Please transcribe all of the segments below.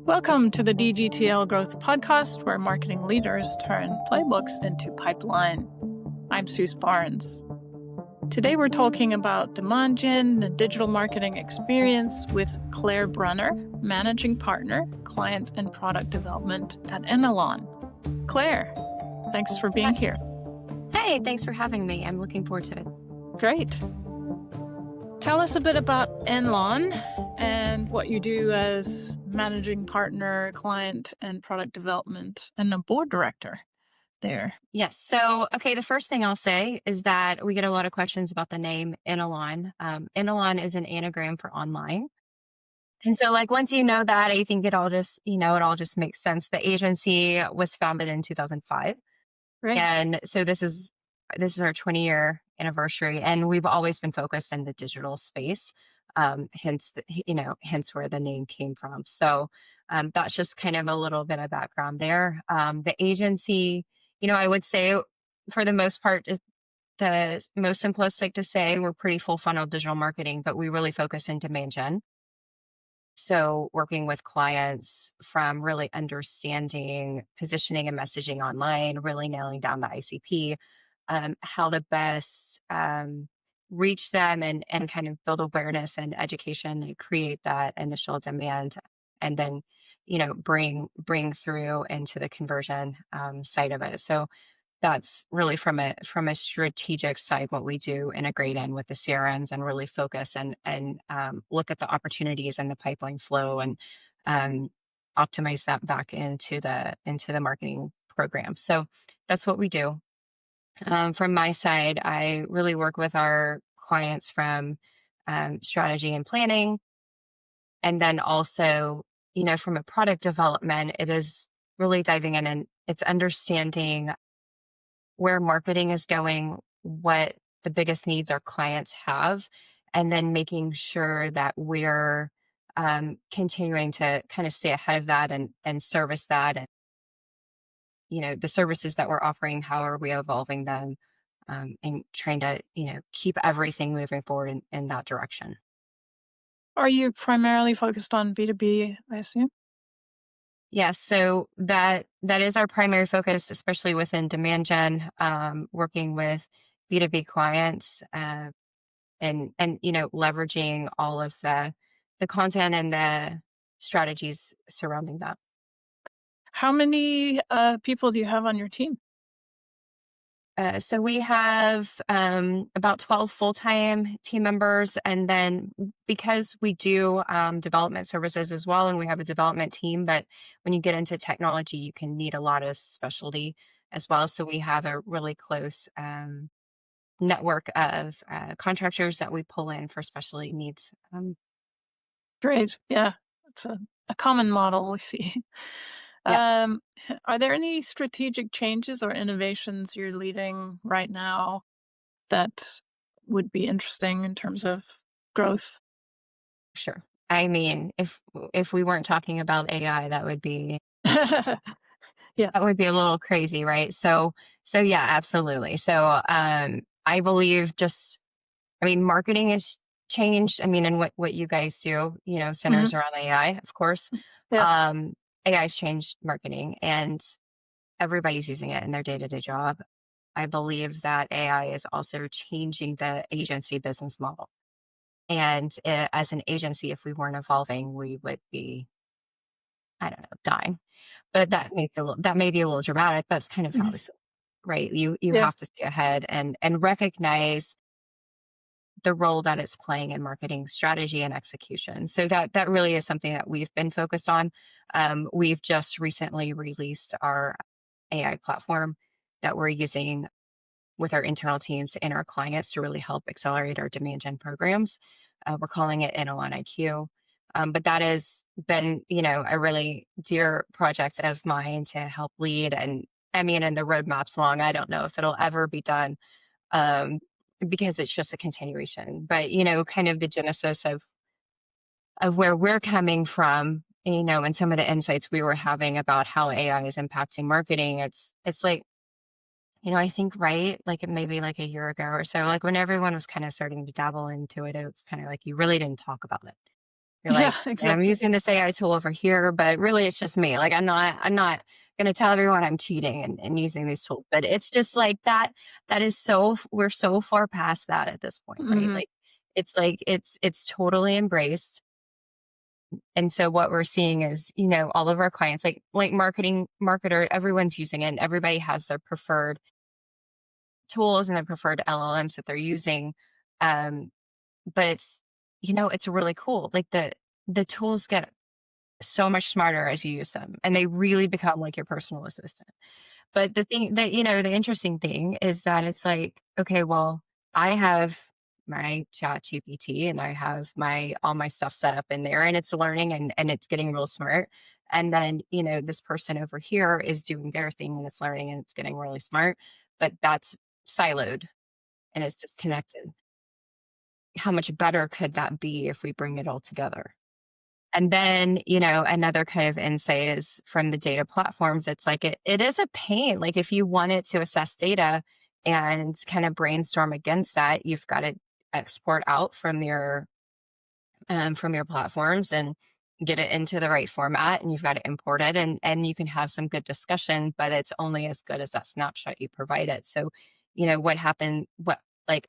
Welcome to the DGTL Growth Podcast, where marketing leaders turn playbooks into pipeline. I'm Suze Barnes. Today we're talking about demand gen and digital marketing experience with Claire Brunner, Managing Partner, Client and Product Development at Enilon. Claire, thanks for being here. Hey, thanks for having me. I'm looking forward to it. Great. Tell us a bit about Enilon and what you do as Managing Partner, Client and Product Development, and a board director there. Yes. So, the first thing I'll say is that we get a lot of questions about the name Enilon. Enilon is an anagram for online. And so once you know that, I think it all just makes sense. The agency was founded in 2005. Right. And so this is our 20-year anniversary, and we've always been focused in the digital space. Hence where the name came from. So that's just kind of a little bit of background there. The agency, I would say for the most part, is the most simplistic to say we're pretty full funnel digital marketing, but we really focus in demand gen. So working with clients from really understanding positioning and messaging online, really nailing down the ICP, how to best reach them and kind of build awareness and education and create that initial demand, and then bring through into the conversion side of it. So that's really from a strategic side what we do, integrate in with the CRMs and really focus and look at the opportunities and the pipeline flow and optimize that back into the marketing program. So that's what we do. From my side, I really work with our clients from strategy and planning. And then also, from a product development, it is really diving in and it's understanding where marketing is going, what the biggest needs our clients have, and then making sure that we're continuing to kind of stay ahead of that and service that. And the services that we're offering, how are we evolving them, and trying to, keep everything moving forward in that direction. Are you primarily focused on B2B, I assume? Yes, so that is our primary focus, especially within demand gen, working with B2B clients, and leveraging all of the content and the strategies surrounding that. How many people do you have on your team? So we have about 12 full-time team members. And then because we do development services as well, and we have a development team, but when you get into technology, you can need a lot of specialty as well. So we have a really close network of contractors that we pull in for specialty needs. Great. Yeah, it's a common model we see. Yeah. Are there any strategic changes or innovations you're leading right now that would be interesting in terms of growth? Sure. I mean, if we weren't talking about AI, that would be Yeah. that would be a little crazy, right? So yeah, absolutely. So I believe marketing has changed. I mean, and what you guys do, centers around AI, of course. Yeah. AI's changed marketing and everybody's using it in their day-to-day job. I believe that AI is also changing the agency business model. And as an agency, if we weren't evolving, we would be, I don't know, dying. But that may be a little dramatic. That's kind of how Mhm. I feel, right? You Yeah. have to stay ahead and recognize the role that it's playing in marketing strategy and execution. So that really is something that we've been focused on. We've just recently released our AI platform that we're using with our internal teams and our clients to really help accelerate our demand gen programs. We're calling it EnilonIQ. But that has been, a really dear project of mine to help lead. And I mean, and the roadmap's long. I don't know if it'll ever be done, because it's just a continuation. But, kind of the genesis of where we're coming from, and some of the insights we were having about how AI is impacting marketing. It's like, I think, right, maybe a year ago or so, when everyone was kind of starting to dabble into it, it was kind of like you really didn't talk about it. You're Yeah, like, I'm exactly. using this AI tool over here, but really it's just me. Like I'm not going to tell everyone I'm cheating and using these tools, but it's just that is we're so far past that at this point, right? Hmm. Like it's totally embraced. And so what we're seeing is, all of our clients, like marketer, everyone's using it and everybody has their preferred tools and their preferred LLMs that they're using. Um, but it's really cool. Like the tools get so much smarter as you use them and they really become like your personal assistant. But the thing that, the interesting thing is that it's like, okay, well, I have my chat GPT and I have all my stuff set up in there and it's learning and it's getting real smart. And then, this person over here is doing their thing and it's learning and it's getting really smart, but that's siloed and it's disconnected. How much better could that be if we bring it all together? And then, another kind of insight is from the data platforms. It's like it is a pain. Like if you wanted to assess data and kind of brainstorm against that, you've got to export out from your platforms and get it into the right format and you've got to import it and you can have some good discussion, but it's only as good as that snapshot you provided. So, what happened,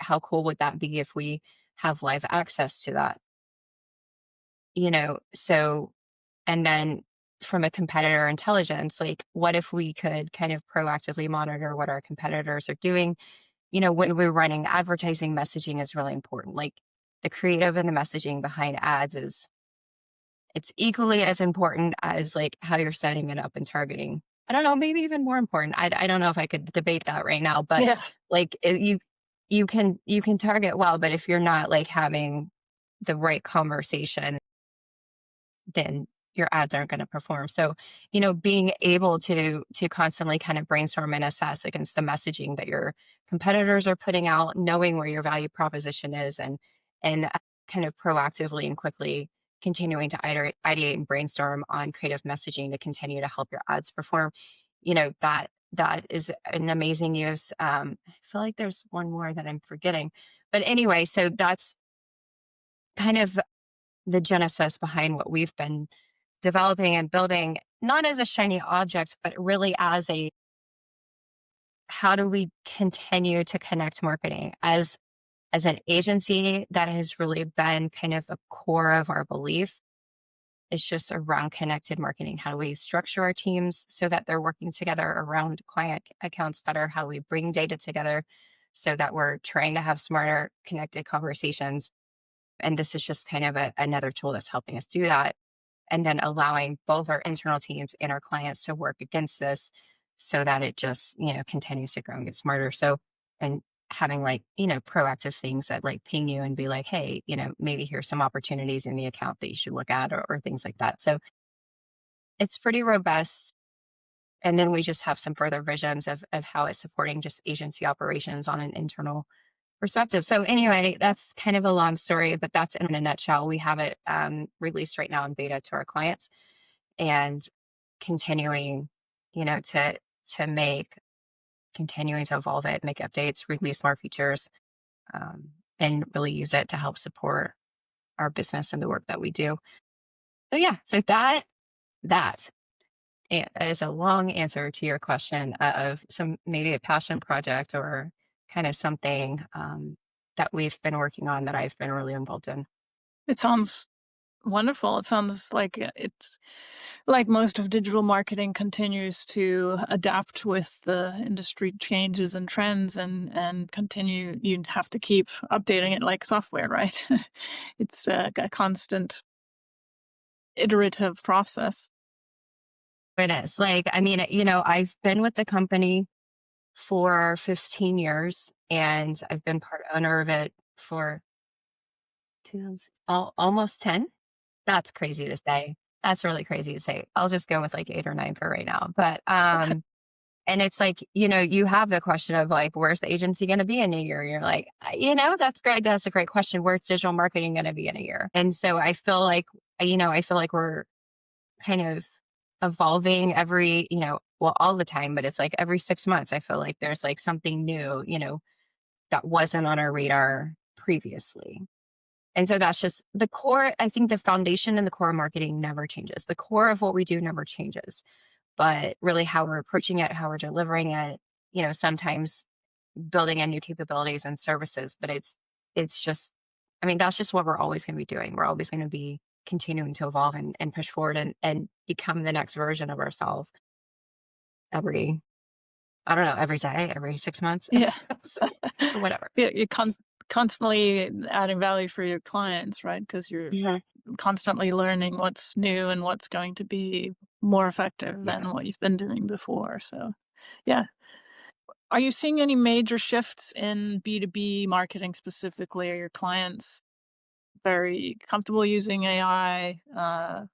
how cool would that be if we have live access to that? So and then from a competitor intelligence, like what if we could kind of proactively monitor what our competitors are doing? When we're running advertising, messaging is really important. Like the creative and the messaging behind ads it's equally as important as like how you're setting it up and targeting. I don't know, maybe even more important. I don't know if I could debate that right now, but Yeah. like you can target well, but if you're not like having the right conversation then your ads aren't going to perform. So, being able to constantly kind of brainstorm and assess against the messaging that your competitors are putting out, knowing where your value proposition is and kind of proactively and quickly continuing to ideate and brainstorm on creative messaging to continue to help your ads perform. That is an amazing use. I feel like there's one more that I'm forgetting. But anyway, so that's kind of the genesis behind what we've been developing and building, not as a shiny object, but really as a how do we continue to connect marketing as an agency that has really been kind of a core of our belief. It's just around connected marketing. How do we structure our teams so that they're working together around client accounts better? How do we bring data together so that we're trying to have smarter connected conversations? And this is just kind of another tool that's helping us do that and then allowing both our internal teams and our clients to work against this so that it just continues to grow and get smarter. So and having proactive things that like ping you and be like, hey, maybe here's some opportunities in the account that you should look at or things like that. So it's pretty robust. And then we just have some further visions of how it's supporting just agency operations on an internal perspective. So anyway, that's kind of a long story, but that's in a nutshell. We have it released right now in beta to our clients and continuing, to make, continuing to evolve it, make updates, release more features, and really use it to help support our business and the work that we do. So yeah, so that is a long answer to your question of some maybe a passion project or kind of something that we've been working on that I've been really involved in. It sounds wonderful. It sounds like it's like most of digital marketing continues to adapt with the industry changes and trends and continue. You have to keep updating it like software, right? It's a constant iterative process. It is like, I mean, I've been with the company for 15 years and I've been part owner of it for almost 10. That's crazy to say. That's really crazy to say. I'll just go with like 8 or 9 for right now. But and it's like, you have the question of like, where's the agency going to be in a year? You're like, that's great. That's a great question. Where's digital marketing going to be in a year? And so I feel like we're kind of evolving every, well, all the time, but it's like every 6 months, I feel like there's like something new, that wasn't on our radar previously. And so that's just the core. I think the foundation and the core of marketing never changes. The core of what we do never changes, but really how we're approaching it, how we're delivering it, sometimes building in new capabilities and services, but it's just, I mean, that's just what we're always going to be doing. We're always going to be continuing to evolve and push forward and become the next version of ourselves every, I don't know, every day, every 6 months, Yeah. so, or whatever. Yeah, you're constantly adding value for your clients, right? Because you're Mhm. constantly learning what's new and what's going to be more effective Yeah. than what you've been doing before. So, yeah. Are you seeing any major shifts in B2B marketing specifically? Are your clients very comfortable using AI? Are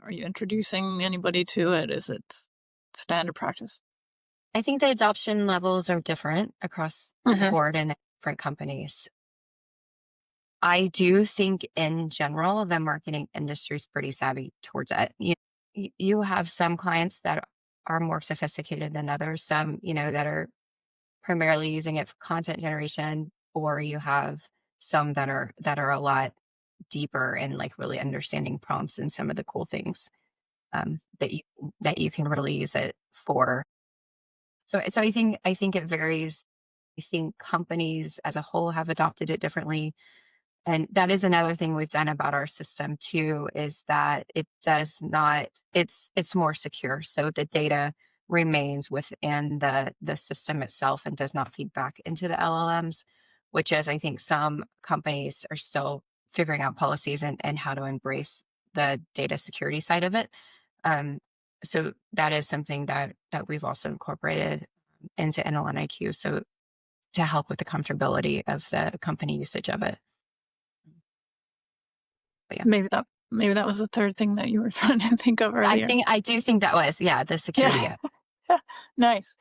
you introducing anybody to it? Is it standard practice? I think the adoption levels are different across the Hmm. board in different companies. I do think in general, the marketing industry is pretty savvy towards it. You have some clients that are more sophisticated than others, some, that are primarily using it for content generation, or you have some that are a lot deeper and like really understanding prompts and some of the cool things that you can really use it for. So I think it varies. I think companies as a whole have adopted it differently. And that is another thing we've done about our system too, is that it does not, it's more secure. So the data remains within the system itself and does not feed back into the LLMs, which is, I think some companies are still figuring out policies and how to embrace the data security side of it. Um, so that is something that we've also incorporated into EnilonIQ. So to help with the comfortability of the company usage of it. But yeah. Maybe that was the third thing that you were trying to think of earlier. I do think that was, yeah, the security. Yeah. Yeah. Nice.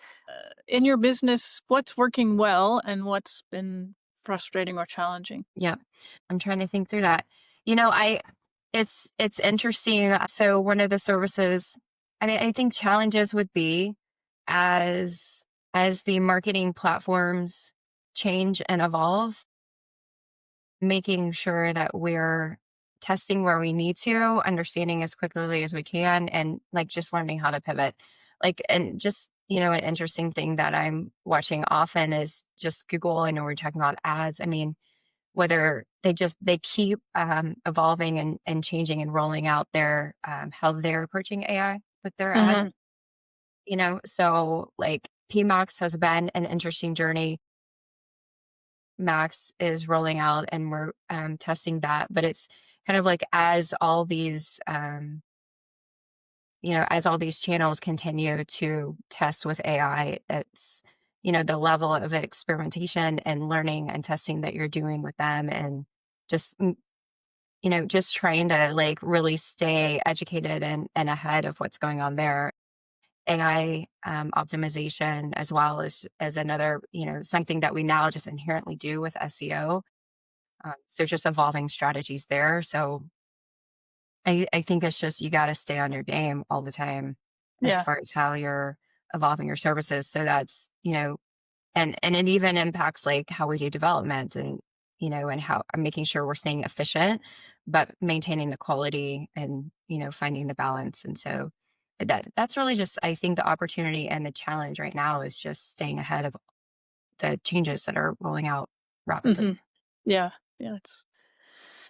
In your business, what's working well and what's been frustrating or challenging? Yeah. I'm trying to think through that. It's interesting. So one of the services, I mean, I think challenges would be as as the marketing platforms change and evolve, making sure that we're testing where we need to, understanding as quickly as we can, and like just learning how to pivot. Like, and just, an interesting thing that I'm watching often is just Google. I know we're talking about ads. I mean, whether they keep evolving and changing and rolling out their how they're approaching AI with their ad. Hmm. So like PMAX has been an interesting journey. Max is rolling out and we're testing that. But it's kind of like as all these channels continue to test with AI, it's, the level of experimentation and learning and testing that you're doing with them and just, just trying to like really stay educated and ahead of what's going on there. AI optimization as well as another, something that we now just inherently do with SEO. So just evolving strategies there. So I think it's just you got to stay on your game all the time as Yeah. far as how you're evolving your services. So that's, and it even impacts like how we do development and how I'm making sure we're staying efficient, but maintaining the quality and, finding the balance. And so that's really just, I think the opportunity and the challenge right now is just staying ahead of the changes that are rolling out rapidly. Hmm. Yeah. Yeah. It's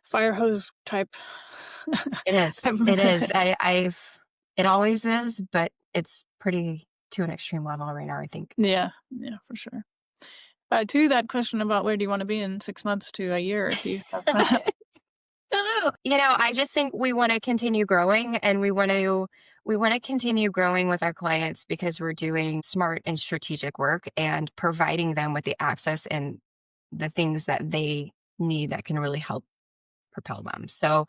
fire hose type. It is. It is. It always is, but it's pretty to an extreme level right now, I think. Yeah. Yeah, for sure. To that question about where do you want to be in 6 months to a year? Do you have? I don't know. I just think we want to continue growing and we want to continue growing with our clients because we're doing smart and strategic work and providing them with the access and the things that they need that can really help propel them. So,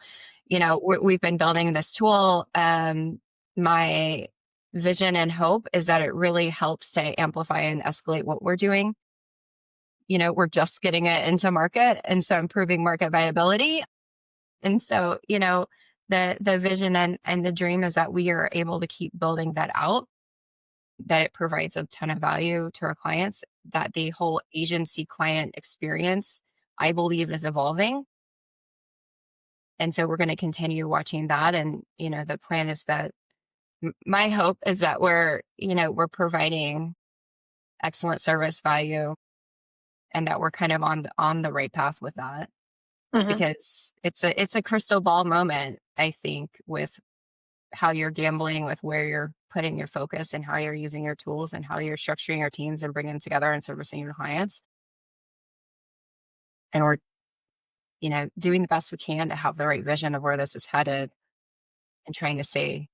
we've been building this tool. My vision and hope is that it really helps to amplify and escalate what we're doing. We're just getting it into market, and so improving market viability. And so, the vision and the dream is that we are able to keep building that out, that it provides a ton of value to our clients, that the whole agency client experience, I believe, is evolving And so we're going to continue watching that. And, the plan is that my hope is that we're providing excellent service value and that we're kind of on the right path with that, Hmm. because it's a crystal ball moment, I think, with how you're gambling, with where you're putting your focus and how you're using your tools and how you're structuring your teams and bringing them together and servicing your clients. And we're, doing the best we can to have the right vision of where this is headed and trying to stay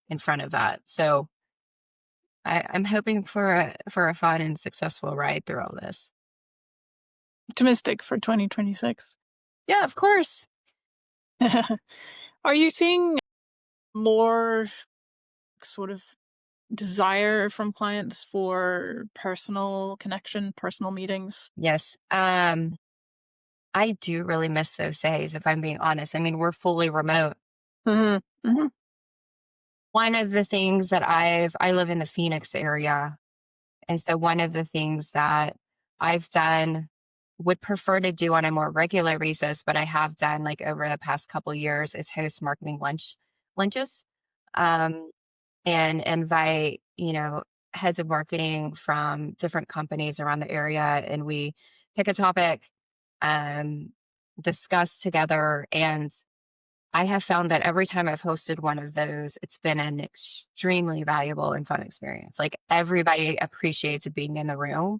in front of that. So I'm hoping for a fun and successful ride through all this. Optimistic for 2026. Yeah, of course. Are you seeing more sort of desire from clients for personal connection, personal meetings? Yes. I do really miss those days, if I'm being honest. I mean, we're fully remote. Hmm. Hmm. One of the things that I live in the Phoenix area. And so one of the things that I've done, would prefer to do on a more regular basis, but I have done like over the past couple years, is host marketing lunches, um, and invite, heads of marketing from different companies around the area. And we pick a topic, um, discuss together. And I have found that every time I've hosted one of those, it's been an extremely valuable and fun experience. Like, everybody appreciates being in the room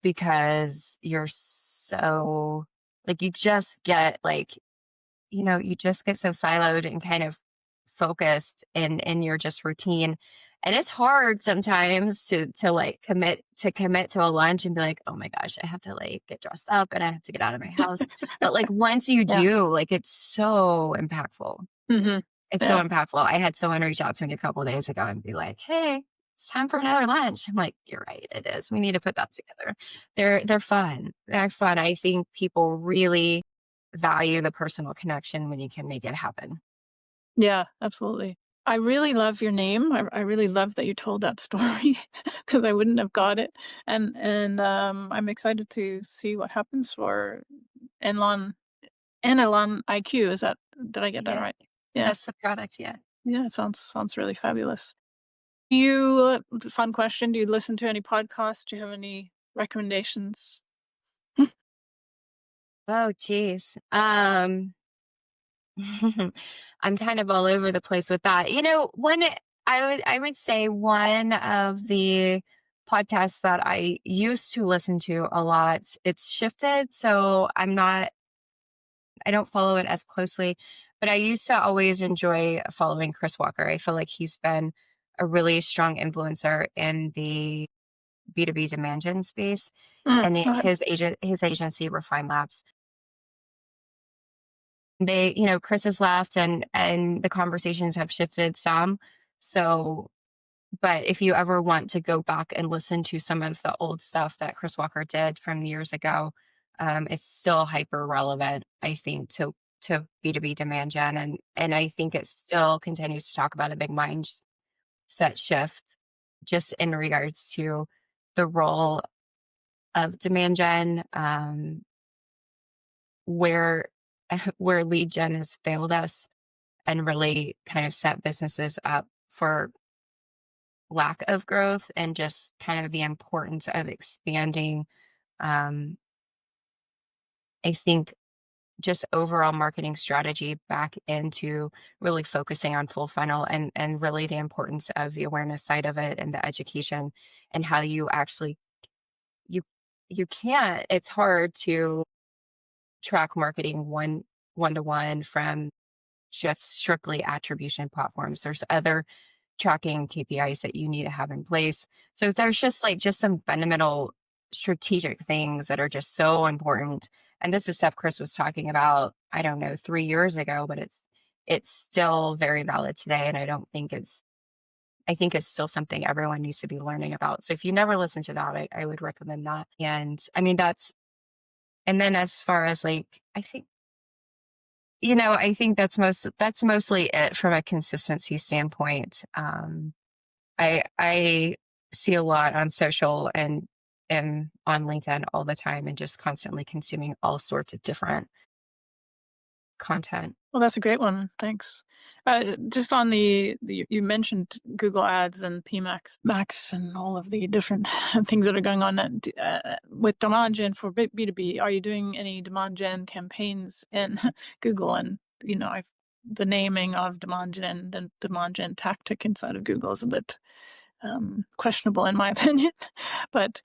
because you're so, like, you just get like, you just get so siloed and kind of focused in your just routine. And it's hard sometimes to like commit to a lunch and be like, oh my gosh, I have to like get dressed up and I have to get out of my house. But like once you Yeah. do, like it's so impactful. Hmm. It's so Yeah. impactful. I had someone reach out to me a couple of days ago and be like, hey, it's time for another lunch. I'm like, you're right, it is. We need to put that together. They're fun. They're fun. I think people really value the personal connection when you can make it happen. Yeah, absolutely. I really love your name. I really love that you told that story because I wouldn't have got it. And I'm excited to see what happens for Enlon Enilon IQ. Is that, did I get that Yeah, right? Yeah. that's the product. Yeah. Yeah, it sounds really fabulous. You fun question, do you listen to any podcasts? Do you have any recommendations? Oh, geez. I'm kind of all over the place with that. I would say one of the podcasts that I used to listen to a lot, it's shifted. So I don't follow it as closely, but I used to always enjoy following Chris Walker. I feel like he's been a really strong influencer in the B2B Demand Gen space, Mm, and okay. his agency Refine Labs. Chris has left, and the conversations have shifted some. So, but if you ever want to go back and listen to some of the old stuff that Chris Walker did from years ago, it's still hyper relevant, I think, to B2B demand gen. And I think it still continues to talk about a big mindset shift just in regards to the role of demand gen, where where lead gen has failed us and really kind of set businesses up for lack of growth, and just kind of the importance of expanding, um, I think, just overall marketing strategy back into really focusing on full funnel, and really the importance of the awareness side of it and the education, and how you actually you you can't, it's hard to track marketing one to one from just strictly attribution platforms. There's other tracking KPIs that you need to have in place. So there's just some fundamental strategic things that are just so important. And this is stuff Chris was talking about, I don't know, 3 years ago, but it's still very valid today. And I think it's still something everyone needs to be learning about. So if you never listen to that, I would recommend that. And I mean, and then as far as like, I think that's mostly it from a consistency standpoint. I see a lot on social and am on LinkedIn all the time and just constantly consuming all sorts of different content. Well, that's a great one. Thanks. Just on you mentioned Google Ads and PMAX and all of the different things that are going on with demand gen for B2B. Are you doing any demand gen campaigns in Google? And the naming of demand gen, the demand gen tactic inside of Google is a bit questionable in my opinion, but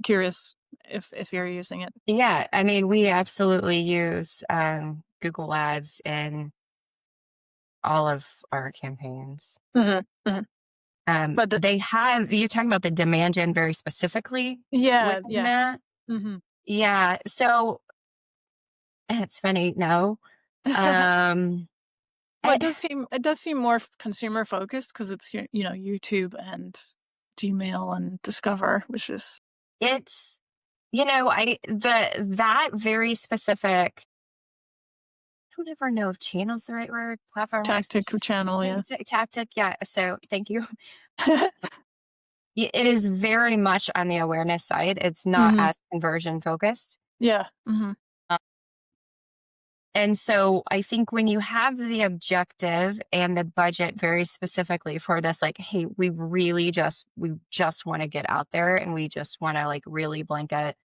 curious if you're using it. Yeah, I mean, we absolutely use Google Ads in all of our campaigns. Mhm, mhm. But They have, you're talking about the demand gen very specifically yeah, within yeah. that. Hmm. Yeah. So it's funny. No. Um, Well, eh, it does seem more consumer focused because it's YouTube and Gmail and Discover, which is it's, that very specific, I don't ever know if channel's the right word, platform, tactic of channel. Yeah. tactic. Yeah. So thank you. It is very much on the awareness side. It's not Hmm. as conversion focused. Yeah. Hmm. And so I think when you have the objective and the budget very specifically for this, like, hey, we just want to get out there and we just want to like really blanket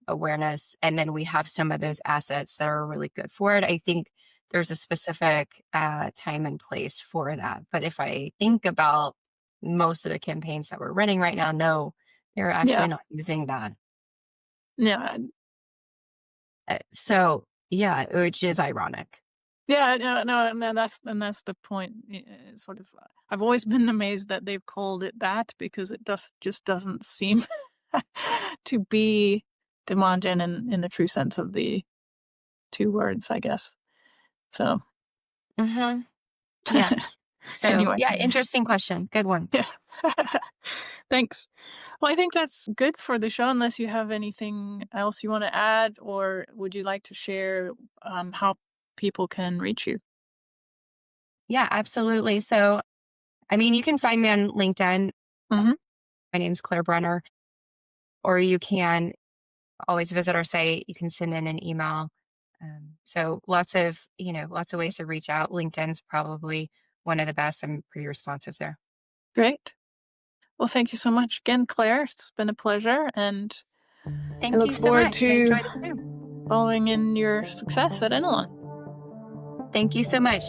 awareness. And then we have some of those assets that are really good for it. I think there's a specific time and place for that. But if I think about most of the campaigns that we're running right now, no, they're actually Yeah. not using that. Yeah. So yeah, which is ironic. Yeah. No. That's the point. Sort of. I've always been amazed that they've called it that because it just doesn't seem to be demand gen in the true sense of the two words, I guess. So Hmm. Yeah. So anyway, yeah, interesting question. Good one. yeah. Thanks. Well, I think that's good for the show, unless you have anything else you want to add, or would you like to share how people can reach you? Yeah, absolutely. So, I mean, you can find me on LinkedIn. Hmm. My name's Claire Brunner, or you can always visit our site. You can send in an email. So lots of ways to reach out. LinkedIn's probably one of the best. I'm pretty responsive there. Great. Well, thank you so much again, Claire. It's been a pleasure, and I Thank look you so forward much. I to enjoyed it too. following in your success at Enilon. Thank you so much.